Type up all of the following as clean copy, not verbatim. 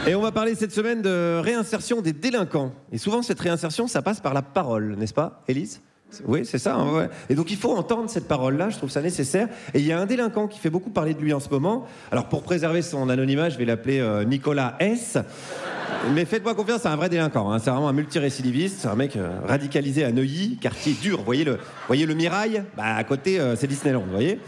Et on va parler cette semaine de réinsertion des délinquants. Et souvent, cette réinsertion, ça passe par la parole, n'est-ce pas, Élise ? Oui, c'est ça. Hein, ouais. Et donc, il faut entendre cette parole-là, je trouve ça nécessaire. Et il y a un délinquant qui fait beaucoup parler de lui en ce moment. Alors, pour préserver son anonymat, je vais l'appeler Nicolas S. Mais faites-moi confiance, c'est un vrai délinquant. Hein. C'est vraiment un multirécidiviste. C'est un mec radicalisé à Neuilly, quartier dur. Vous voyez le Mirail ? Bah, à côté, c'est Disneyland, vous voyez ?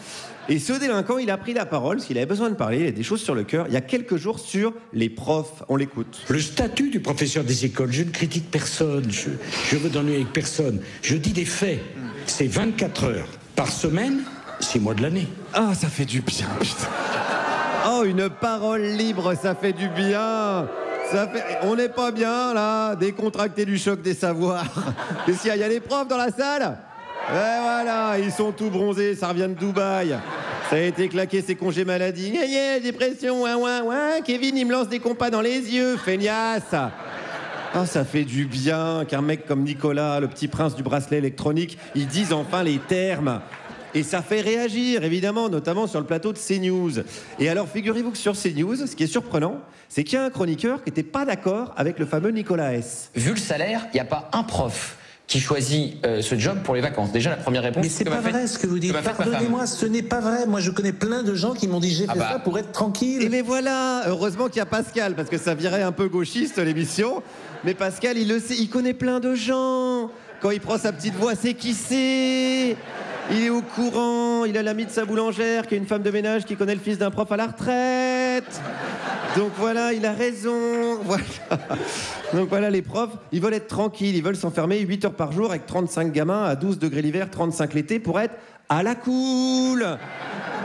Et ce délinquant, il a pris la parole, parce qu'il avait besoin de parler, il a des choses sur le cœur, il y a quelques jours sur les profs. On l'écoute. Le statut du professeur des écoles, je ne critique personne, je veux donner avec personne. Je dis des faits. C'est 24 heures par semaine, 6 mois de l'année. Ah, ça fait du bien, putain. Oh, une parole libre, ça fait du bien. On n'est pas bien, là, décontracté du choc des savoirs. Qu'est-ce qu'il y a ? Il y a des profs dans la salle ? Et voilà, ils sont tout bronzés, ça revient de Dubaï. Ça a été claqué, ses congés maladie. Dépression, ouin. Kevin, il me lance des compas dans les yeux, feignasse. Ah, ça fait du bien qu'un mec comme Nicolas, le petit prince du bracelet électronique, ils disent enfin les termes. Et ça fait réagir, évidemment, notamment sur le plateau de CNews. Et alors, figurez-vous que sur CNews, ce qui est surprenant, c'est qu'il y a un chroniqueur qui n'était pas d'accord avec le fameux Nicolas S. Vu le salaire, il n'y a pas un prof qui choisit ce job pour les vacances. Déjà, la première réponse... Mais c'est pas vrai ce que vous dites. Pardonnez-moi, ce n'est pas vrai. Moi, je connais plein de gens qui m'ont dit j'ai fait ça pour être tranquille. Et mais voilà, heureusement qu'il y a Pascal, parce que ça virait un peu gauchiste, l'émission. Mais Pascal, il le sait, il connaît plein de gens. Quand il prend sa petite voix, c'est qui c'est. Il est au courant, il a l'ami de sa boulangère, qui est une femme de ménage qui connaît le fils d'un prof à la retraite. Donc voilà, il a raison. Voilà. Donc voilà, les profs, ils veulent être tranquilles, ils veulent s'enfermer 8 heures par jour avec 35 gamins à 12 degrés l'hiver, 35 l'été pour être à la cool.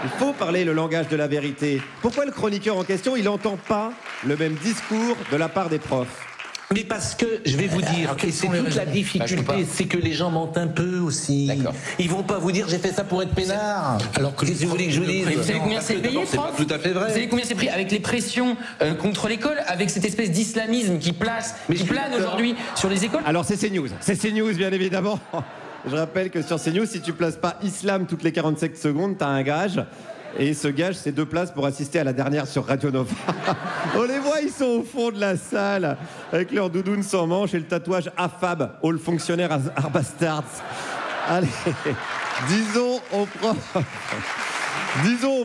Il faut parler le langage de la vérité. Pourquoi le chroniqueur en question, il n'entend pas le même discours de la part des profs ? Mais parce que, je vais vous dire, et c'est toute la difficulté, c'est que les gens mentent un peu aussi. Ils vont pas vous dire j'ai fait ça pour être peinard. Alors que qu'est-ce que vous voulez que je vous dise ? Vous savez combien c'est payé, prof ? C'est pas tout à fait vrai. Vous savez combien c'est pris avec les pressions contre l'école, avec cette espèce d'islamisme qui plane aujourd'hui sur les écoles ? Alors c'est CNews. C'est CNews, bien évidemment. Je rappelle que sur CNews, si tu places pas islam toutes les 47 secondes, t'as un gage. Et ce gage, c'est 2 places pour assister à la dernière sur Radio Nova. On les voit, ils sont au fond de la salle, avec leur doudoune sans manche et le tatouage AFAB, All Fonctionnaire Are Bastards. Allez, disons aux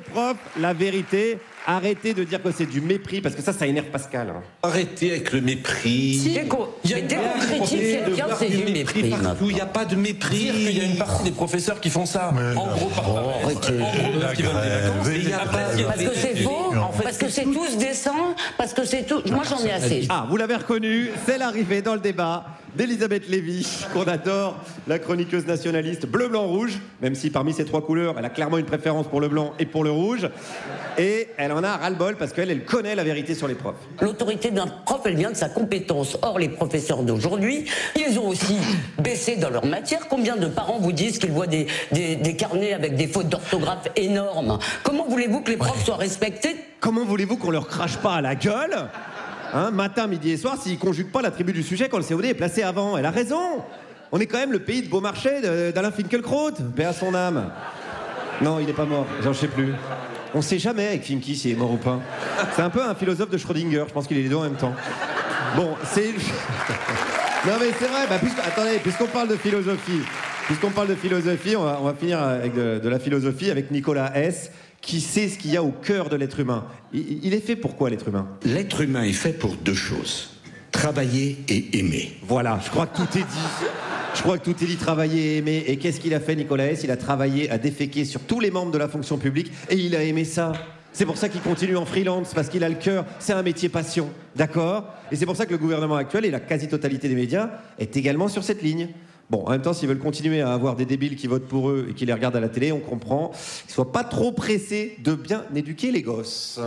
profs la vérité. Arrêtez de dire que c'est du mépris, parce que ça énerve Pascal. Arrêtez avec le mépris. Dès qu'on critique quelqu'un, c'est du mépris. Il n'y a pas de mépris. Dire qu'il y a une partie des professeurs qui font ça. En gros, qui veulent des vacances. Parce que c'est faux, parce que c'est tous décents, parce que c'est tout. Moi, j'en ai assez. Ah, vous l'avez reconnu, c'est l'arrivée dans le débat d'Elisabeth Lévy, qu'on adore, la chroniqueuse nationaliste bleu, blanc, rouge, même si parmi ces 3 couleurs, elle a clairement une préférence pour le blanc et pour le rouge. Et elle en a ras-le-bol parce qu'elle connaît la vérité sur les profs. L'autorité d'un prof, elle vient de sa compétence. Or, les professeurs d'aujourd'hui, ils ont aussi baissé dans leur matière. Combien de parents vous disent qu'ils voient des carnets avec des fautes d'orthographe énormes ? Comment voulez-vous que les profs soient respectés ? Comment voulez-vous qu'on leur crache pas à la gueule ? Hein, matin, midi et soir, s'ils conjuguent pas l'attribut du sujet quand le COD est placé avant. Elle a raison. On est quand même le pays de Beaumarchais d'Alain Finkielkraut. Paix à son âme. Non, il est pas mort. J'en sais plus. On sait jamais avec Finky s'il est mort ou pas. C'est un peu un philosophe de Schrödinger. Je pense qu'il est les deux en même temps. Bon, c'est... Non mais c'est vrai. Attendez, puisqu'on parle de philosophie, on va finir avec de la philosophie avec Nicolas S. Qui sait ce qu'il y a au cœur de l'être humain. Il est fait pour quoi, l'être humain ? L'être humain est fait pour 2 choses. Travailler et aimer. Voilà, je crois que tout est dit. Travailler et aimer. Et qu'est-ce qu'il a fait, Nicolas S ? Il a travaillé à déféquer sur tous les membres de la fonction publique et il a aimé ça. C'est pour ça qu'il continue en freelance, parce qu'il a le cœur. C'est un métier passion, d'accord ? Et c'est pour ça que le gouvernement actuel et la quasi-totalité des médias est également sur cette ligne. Bon, en même temps, s'ils veulent continuer à avoir des débiles qui votent pour eux et qui les regardent à la télé, on comprend qu'ils ne soient pas trop pressés de bien éduquer les gosses.